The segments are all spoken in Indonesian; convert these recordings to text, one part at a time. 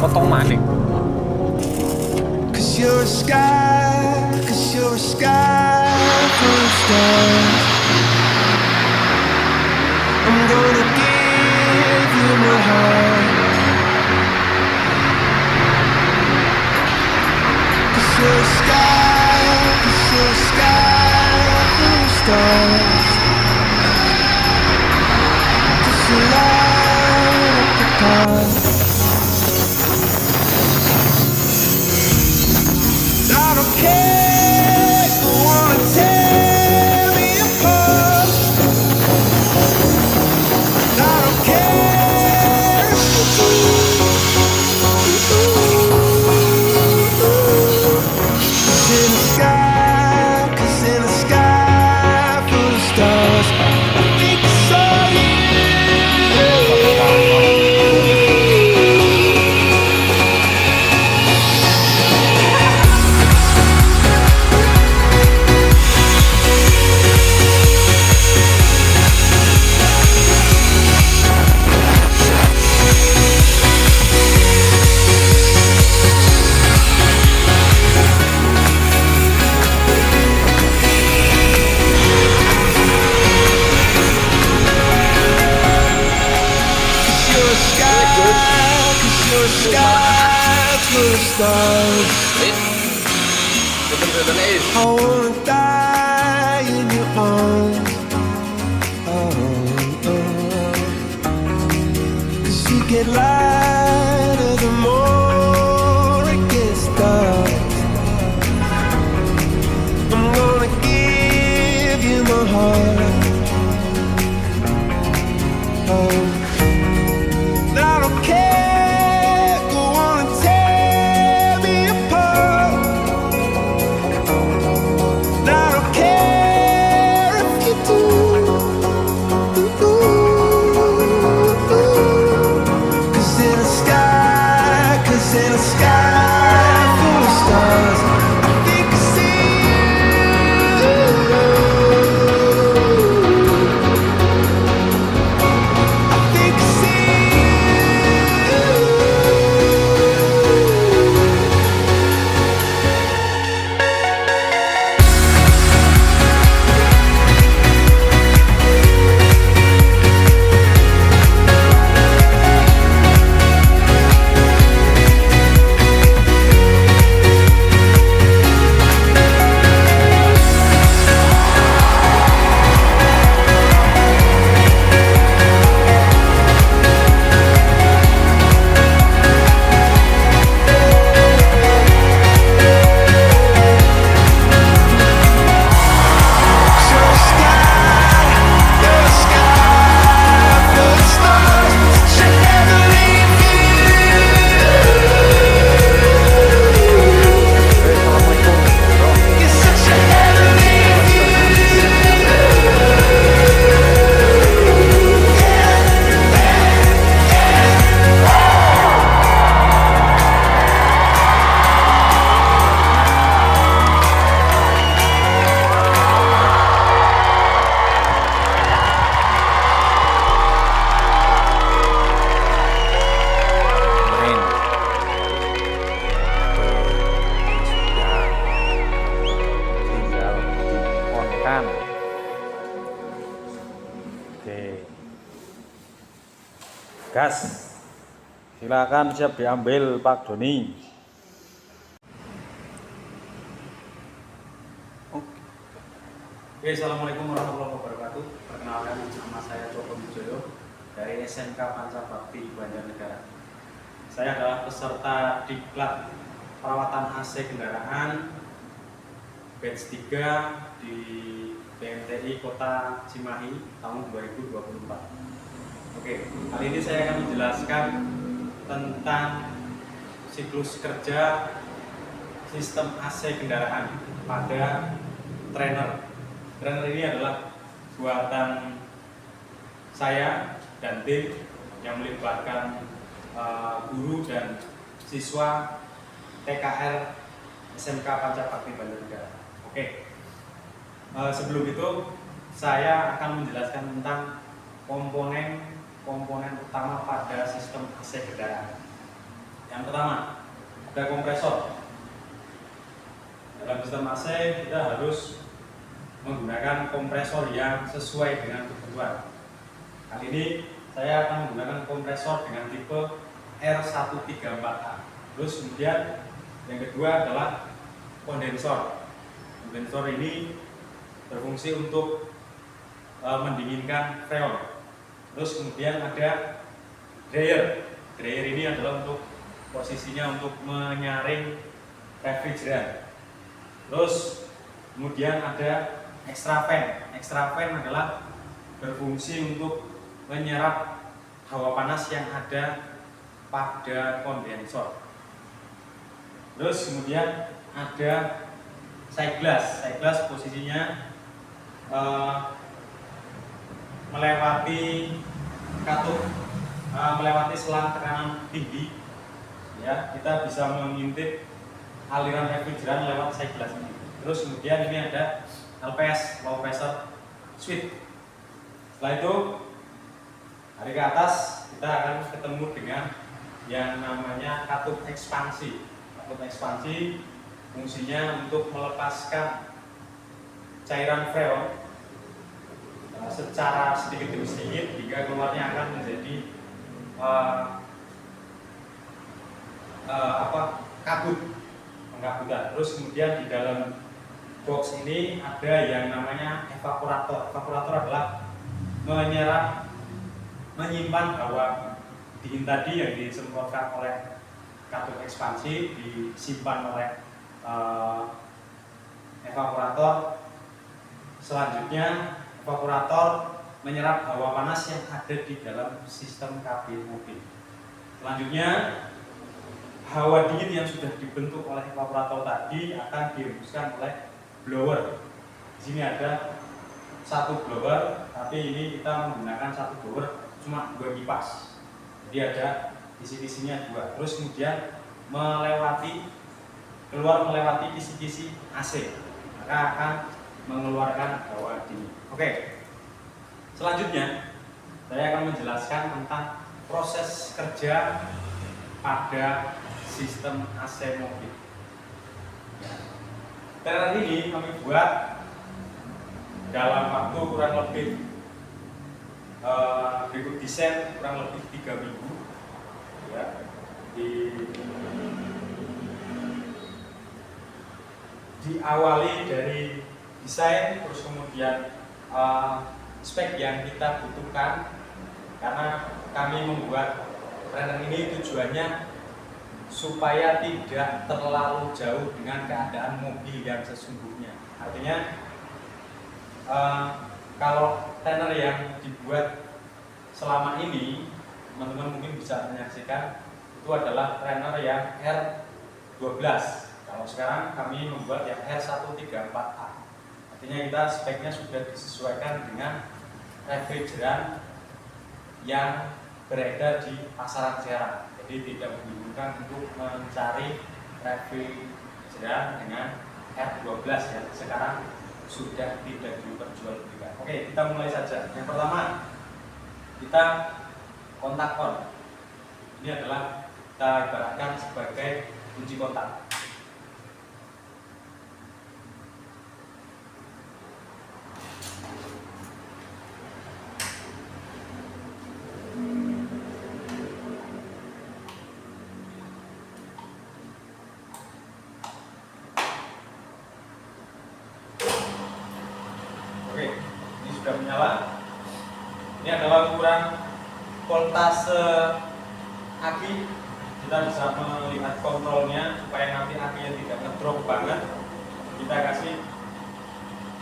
metong maning. Cause you're a sky full of stars. I'm gonna give you my heart. Cause you're a sky full of stars. Cause you light up the path. I don't care if you wanna tear me apart. I don't care if you do. 'Cause in the sky full of stars, I think I saw you. Stars. I wanna die in your arms. Cause you get lighter the more it gets dark. I'm gonna give you my heart. I don't care. In a sky full of stars, I think I see you. I think I see gas. Silakan siap diambil Pak Doni. Oke, assalamualaikum warahmatullahi wabarakatuh. Perkenalkan, nama saya Joko Wijoyo dari SMK Pancabakti Banjarnegara. Saya adalah peserta diklat perawatan AC kendaraan batch 3 di PMTI Kota Cimahi tahun 2024. Oke, kali ini saya akan menjelaskan tentang siklus kerja sistem AC kendaraan pada trainer. Trainer ini adalah buatan saya dan tim yang melibatkan guru dan siswa TKR SMK Pancabakti Banjarnegara. Oke, sebelum itu saya akan menjelaskan tentang komponen utama pada sistem AC kendaraan. Yang pertama, ada kompresor. Dalam sistem AC kita harus menggunakan kompresor yang sesuai dengan kebutuhan. Kali ini saya akan menggunakan kompresor dengan tipe R134A. Terus kemudian yang kedua adalah kondensor. Kondensor ini berfungsi untuk mendinginkan freon. Terus kemudian ada dryer. Dryer ini adalah untuk posisinya untuk menyaring refrigeran. Terus kemudian ada extra fan. Extra fan adalah berfungsi untuk menyerap hawa panas yang ada pada kondensor. Terus kemudian ada side glass. Side glass posisinya melewati katup, melewati selang tekanan tinggi. Ya, kita bisa mengintip aliran refrigeran lewat side glass ini. Terus kemudian ini ada LPS, low pressure switch. Setelah itu dari ke atas kita akan ketemu dengan yang namanya katup ekspansi. Katup ekspansi fungsinya untuk melepaskan cairan freon secara sedikit demi sedikit hingga keluarnya akan menjadi kabut, pengkabutan. Terus kemudian di dalam box ini ada yang namanya evaporator. Evaporator adalah menyimpan hawa dingin tadi yang disemprotkan oleh katup ekspansi, disimpan oleh evaporator. Selanjutnya evaporator menyerap hawa panas yang ada di dalam sistem kabin mobil. Selanjutnya hawa dingin yang sudah dibentuk oleh evaporator tadi akan dihembuskan oleh blower. Di sini ada satu blower, tapi ini kita menggunakan satu blower cuma 2 kipas. Jadi ada kisi-kisinya 2. Terus kemudian melewati kisi-kisi AC, maka akan mengeluarkan hawa dingin. Oke. Selanjutnya saya akan menjelaskan tentang proses kerja pada sistem AC mobil. Trailer ini kami buat dalam waktu kurang lebih berikut desain kurang lebih 3 minggu. Ya, diawali dari desain, terus kemudian spek yang kita butuhkan, karena kami membuat trailer ini tujuannya supaya tidak terlalu jauh dengan keadaan mobil yang sesungguhnya. Artinya kalau trailer yang dibuat selama ini, teman-teman mungkin bisa menyaksikan, itu adalah trailer yang R12. Kalau sekarang kami membuat yang R134A. Artinya kita speknya sudah disesuaikan dengan refrigeran yang beredar di pasaran sekarang. Jadi tidak membingungkan untuk mencari refrigeran dengan R12 ya. Sekarang sudah tidak diperjualbelikan. Oke, kita mulai saja. Yang pertama, kita kontak on. Ini adalah kita ibaratkan sebagai kunci kontak. Menyala. Ini adalah ukuran voltase aki. Kita bisa melihat kontrolnya supaya nanti akinya tidak ngedrop banget. Kita kasih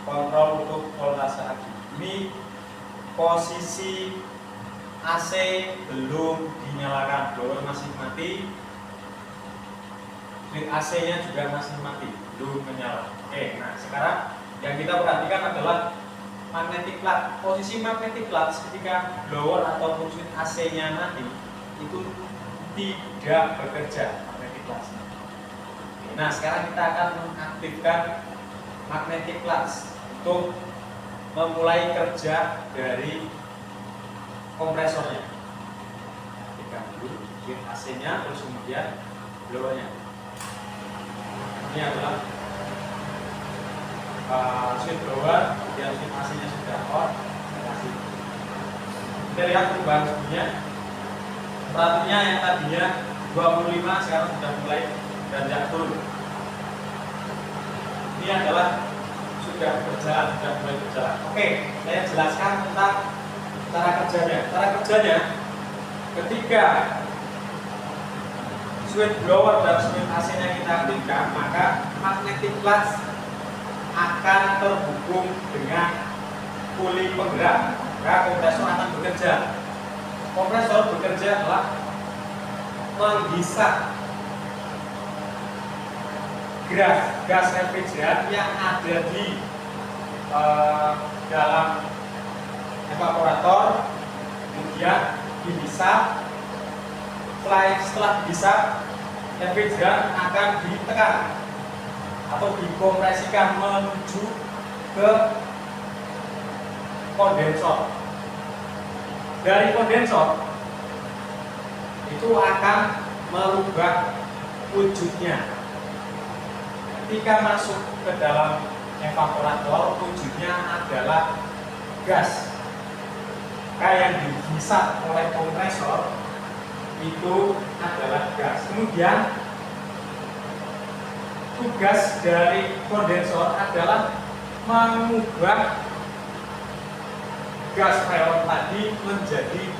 kontrol untuk voltase aki. Ini posisi AC belum dinyalakan, blower masih mati. Grid AC-nya juga masih mati, belum menyala. Oke, nah sekarang yang kita perhatikan adalah magnetic plug. Posisi magnetic plug ketika blower atau switch AC-nya mati itu tidak bekerja magnetic plug. Nah, sekarang kita akan mengaktifkan magnetic plug untuk memulai kerja dari kompresornya. Aktifkan. dulu, switch AC-nya, terus kemudian blowernya. Ini adalah switch blower, kemudian switch AC-nya sudah on. Kita lihat perubahan suhunya. Temperaturnya yang tadinya 25 sekarang sudah mulai beranjak turun. Ini adalah sudah berjalan, sudah mulai berjalan. Oke, saya jelaskan tentang cara kerjanya. Cara kerjanya, ketika switch blower dan switch AC-nya kita aktifkan, maka magnetic flux akan terhubung dengan puli penggerak, maka kompresor akan bekerja. Kompresor bekerja adalah menghisap gas refrigeran yang ada di dalam evaporator, kemudian dihisap. Setelah dihisap, refrigeran akan ditekan atau dikompresikan menuju ke kondensor. Dari kondensor itu akan merubah wujudnya. Ketika masuk ke dalam evaporator, wujudnya adalah gas. Kayak yang dihisap oleh kompresor itu adalah gas. Kemudian tugas dari kondensor adalah mengubah gas freon tadi menjadi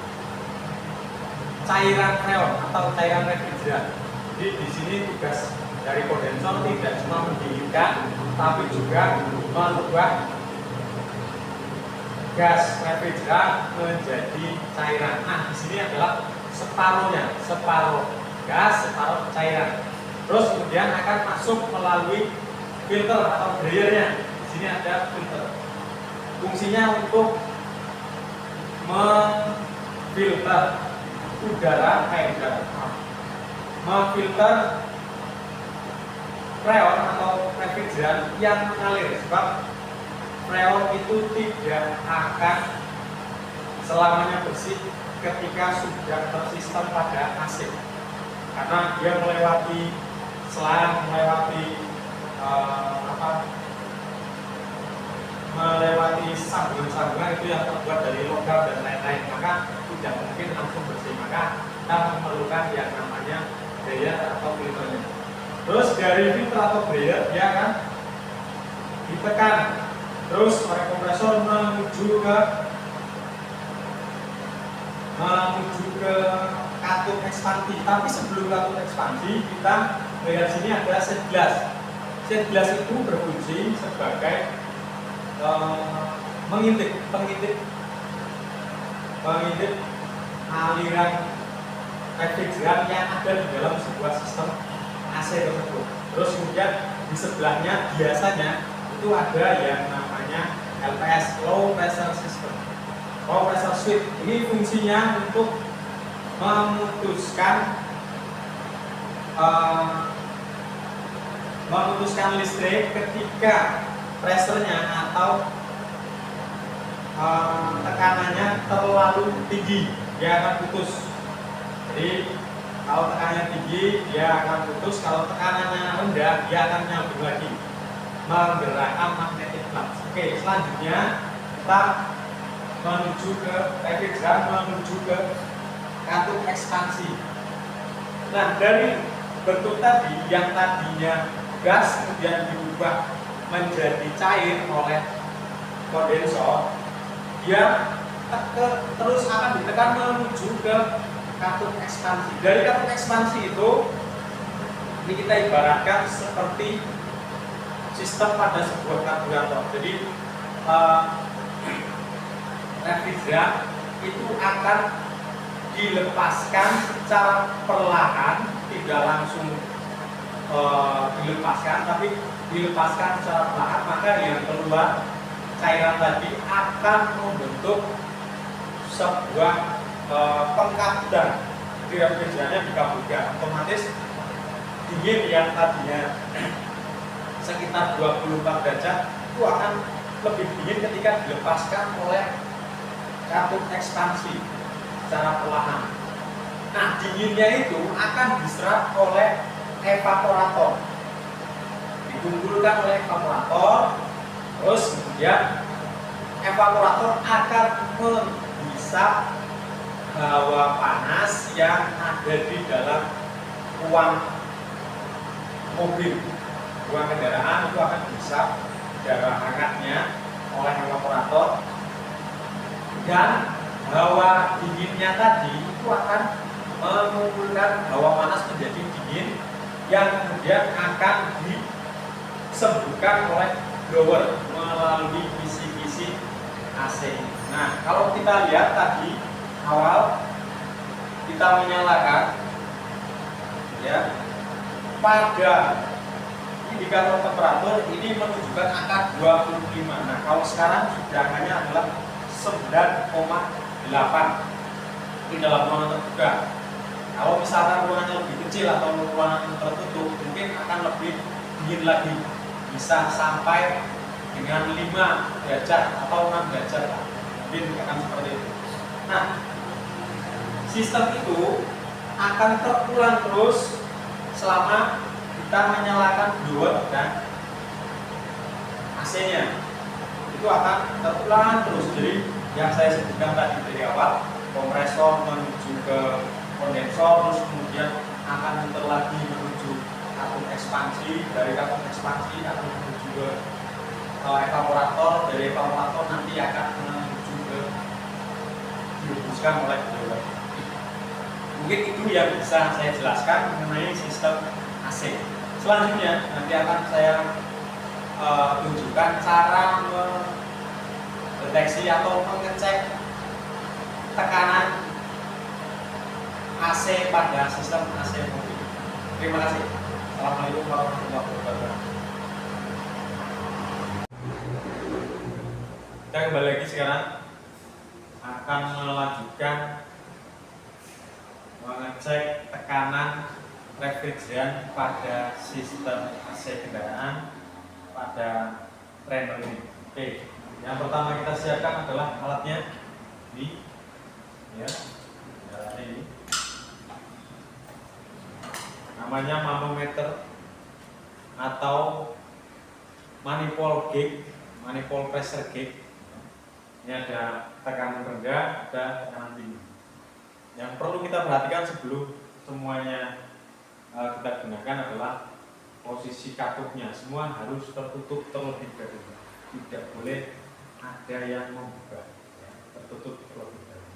cairan freon atau cairan refrigeran. Jadi di sini tugas dari kondensor tidak cuma mendinginkan, tapi juga mengubah gas refrigeran menjadi cairan. Nah, di sini adalah separuhnya, separuh gas, separuh cairan. Terus kemudian akan masuk melalui filter atau dryernya. Di sini ada filter. Fungsinya untuk memfilter memfilter freon atau refrigeran yang mengalir, sebab freon itu tidak akan selamanya bersih ketika sudah tersistem pada AC, karena dia melewati selang, melewati sambungan-sambungan itu yang terbuat dari logam dan lain-lain, maka tidak mungkin langsung bersih. Maka kita memerlukan yang namanya dryer atau filternya. Terus dari filter atau dryer dia akan ditekan terus oleh kompresor menuju ke katup ekspansi. Tapi sebelum katup ekspansi, kita lihat sini ada set gas. Set gas itu berfungsi sebagai pengintip aliran refrigeran yang ada di dalam sebuah sistem AC tersebut. Terus kemudian di sebelahnya biasanya itu ada yang namanya LPS, Low Pressure System, Low Pressure Switch. Ini fungsinya untuk memutuskan listrik ketika pressure-nya atau tekanannya terlalu tinggi, dia akan putus. Jadi kalau tekanannya tinggi dia akan putus, kalau tekanannya rendah dia akan nyambung lagi, menggerakkan magnetic flux. Oke, selanjutnya kita menuju ke refrigeran, menuju ke katup ekspansi. Nah, dari bentuk tadi yang tadinya gas kemudian diubah menjadi cair oleh kondensor, dia terus akan ditekan menuju ke katup ekspansi. Dari katup ekspansi itu, ini kita ibaratkan seperti sistem pada sebuah karburator. Jadi refrigeran itu akan dilepaskan secara perlahan, tidak langsung dilepaskan, tapi dilepaskan secara perlahan. Maka yang keluar cairan tadi akan membentuk sebuah pengkabutan. Jadi refrigerannya dikabutkan, otomatis dingin yang tadinya sekitar 24 derajat itu akan lebih dingin ketika dilepaskan oleh katup ekspansi secara perlahan. Nah, dinginnya itu akan diserap oleh evaporator, dikumpulkan oleh evaporator, terus kemudian evaporator akan menghisap hawa panas yang ada di dalam ruang mobil, ruang kendaraan itu akan dihisap udara hangatnya oleh evaporator, dan hawa dinginnya tadi itu akan mengumpulkan hawa panas menjadi dingin yang kemudian akan disembuhkan oleh blower melalui kisi-kisi AC. Nah, kalau kita lihat tadi awal kita menyalakan, ya, pada indikator temperatur ini menunjukkan angka 25. Nah, kalau sekarang sudah angkanya adalah 9,8 di dalam ruangan terbuka. Kalau misalkan ruangannya lebih kecil atau ruangan tertutup, mungkin akan lebih dingin lagi, bisa sampai dengan 5 derajat atau 6 derajat, mungkin akan seperti itu. Nah, sistem itu akan terulang terus selama kita menyalakan blower dan AC-nya. Itu akan terulang terus. Jadi yang saya sebutkan tadi dari awal, kompresor menuju ke kondensor, terus kemudian akan muter lagi menuju tabung ekspansi, dari tabung ekspansi akan menuju ke evaporator, dari evaporator nanti akan menuju ke dihembuskan oleh blower. Mungkin itu yang bisa saya jelaskan mengenai sistem AC. Selanjutnya nanti akan saya tunjukkan cara mendeteksi atau mengecek tekanan AC pada sistem AC mobil. Terima kasih. Assalamualaikum warahmatullahi wabarakatuh. Kita kembali lagi sekarang akan melanjutkan mengecek tekanan refrigeran pada sistem AC kendaraan pada trainer ini. Oke, yang pertama kita siapkan adalah alatnya ini, ya, alatnya ini. Namanya manometer atau manifold gauge, manifold pressure gauge. Ini ada tekanan rendah, ada tekanan tinggi. Yang perlu kita perhatikan sebelum semuanya kita gunakan adalah posisi katupnya. Semua harus tertutup terlebih dahulu. Tidak boleh ada yang membuka, ya, tertutup terlebih dahulu.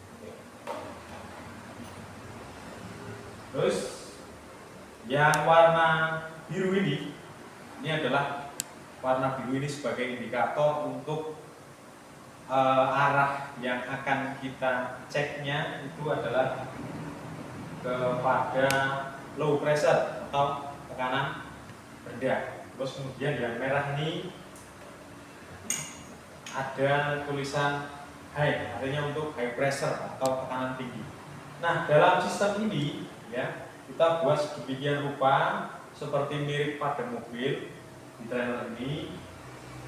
Terus yang warna biru ini adalah warna biru ini sebagai indikator untuk arah yang akan kita ceknya itu adalah kepada low pressure atau tekanan rendah. Terus kemudian yang merah ini ada tulisan high, artinya untuk high pressure atau tekanan tinggi. Nah, dalam sistem ini, ya, kita buat sedemikian rupa seperti mirip pada mobil di trainer ini.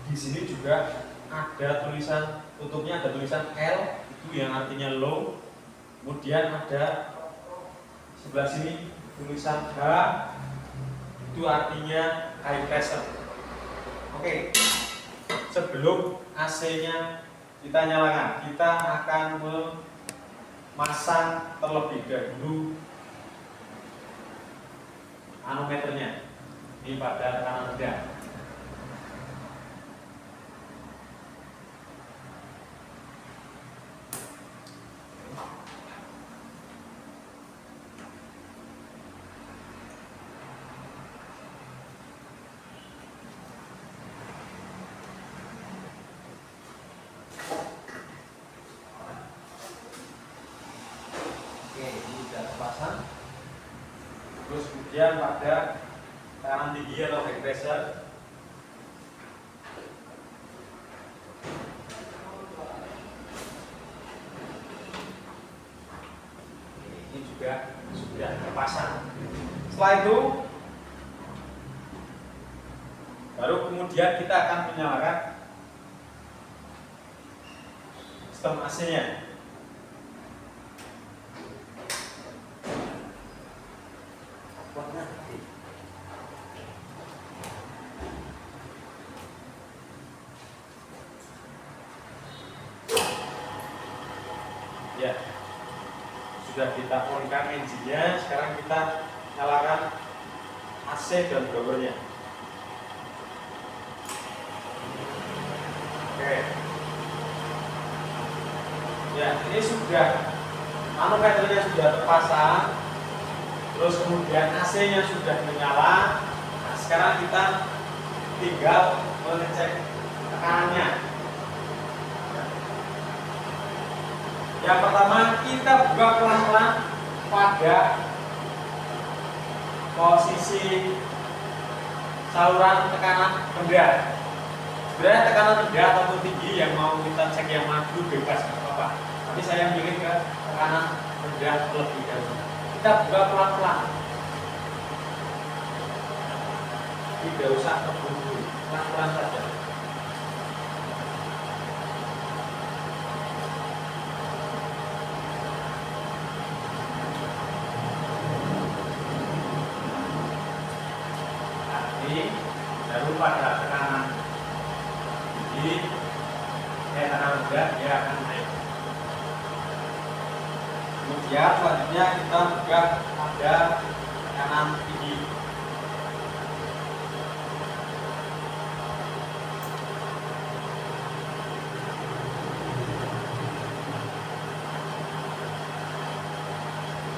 Di sini juga ada tulisan tutupnya, ada tulisan L, itu yang artinya low. Kemudian ada sebelah sini tulisan H, itu artinya high pressure. Oke, sebelum AC-nya kita nyalakan, kita akan memasang terlebih dahulu manometernya ini pada tekanan rendah. Terpasang. Terus kemudian pada tekanan tinggi atau high pressure ini juga sudah terpasang. Setelah itu baru kemudian kita akan menyalakan sistem AC-nya. sudah kita on-kan engine-nya. Sekarang kita nyalakan AC dan blowernya. Oke. Ya, ini sudah manometernya sudah terpasang. Terus kemudian AC-nya sudah menyala. Nah, sekarang kita tinggal mengecek tekanannya. Yang pertama, kita buka pelan-pelan pada posisi saluran tekanan rendah. Sebenarnya tekanan rendah ataupun tinggi yang mau kita cek yang maju bebas nggak apa-apa. Tapi saya milih ke tekanan rendah terlebih dahulu. Kita buka pelan-pelan. Tidak usah terburu-buru, pelan-pelan saja. Baru pada tekanan tinggi, tekanan rendah dia akan naik. Kemudian selanjutnya kita buka pada tekanan tinggi.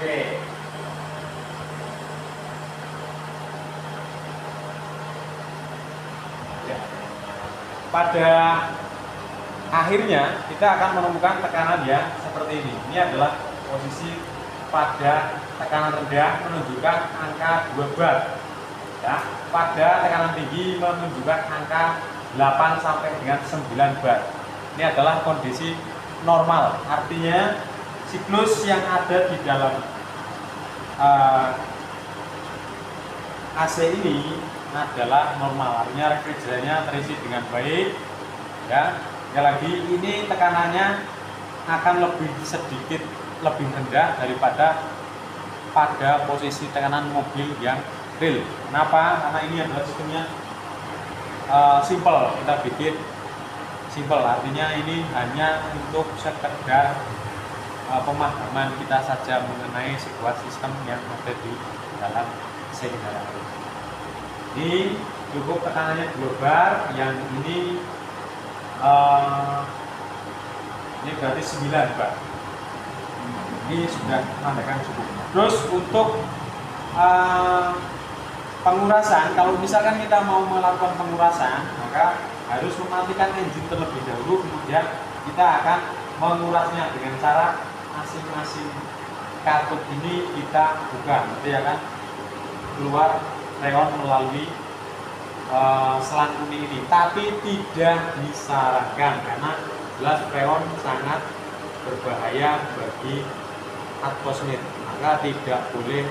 Oke. Pada akhirnya kita akan menemukan tekanan ya seperti ini. Ini adalah posisi pada tekanan rendah menunjukkan angka 2 bar. Ya, pada tekanan tinggi menunjukkan angka 8 sampai dengan 9 bar. Ini adalah kondisi normal. Artinya siklus yang ada di dalam AC ini adalah normal, artinya refrigerannya terisi dengan baik ya. Sekali lagi ini tekanannya akan lebih sedikit lebih rendah daripada pada posisi tekanan mobil yang real. Kenapa? Karena ini adalah sistemnya simple, kita bikin simple, artinya ini hanya untuk sekedar pemahaman kita saja mengenai sebuah sistem yang ada di dalam kendaraan. Ini cukup tekanannya 2 bar, yang ini berarti 9 bar. Ini sudah menandakan cukup. Terus untuk pengurasan, kalau misalkan kita mau melakukan pengurasan, maka harus mematikan engine terlebih dahulu, kemudian kita akan mengurasnya dengan cara masing-masing katup ini kita buka, nanti akan keluar freon melalui selang kuning ini, tapi tidak disarankan karena jelas freon sangat berbahaya bagi atmosfer, maka tidak boleh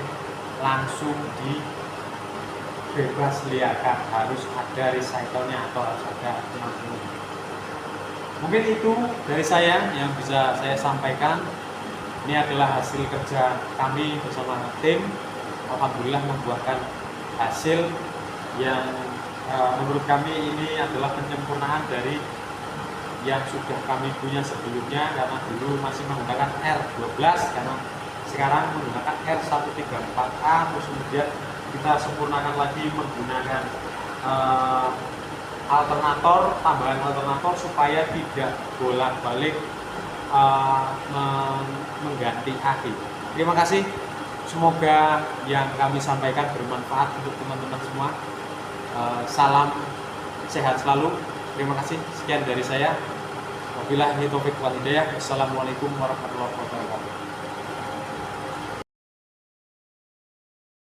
langsung dibebas liarkan, harus ada recycle-nya atau harus ada alternatif. Mungkin itu dari saya yang bisa saya sampaikan. Ini adalah hasil kerja kami bersama tim, alhamdulillah membuahkan hasil yang menurut kami ini adalah penyempurnaan dari yang sudah kami punya sebelumnya, karena dulu masih menggunakan R12, karena sekarang menggunakan R134A, terus kemudian kita sempurnakan lagi menggunakan alternator, tambahan alternator supaya tidak bolak-balik mengganti aki. Terima kasih. Semoga yang kami sampaikan bermanfaat untuk teman-teman semua. Salam sehat selalu. Terima kasih. Sekian dari saya. Wabillahi taufiq wal hidayah. Wassalamualaikum warahmatullahi wabarakatuh.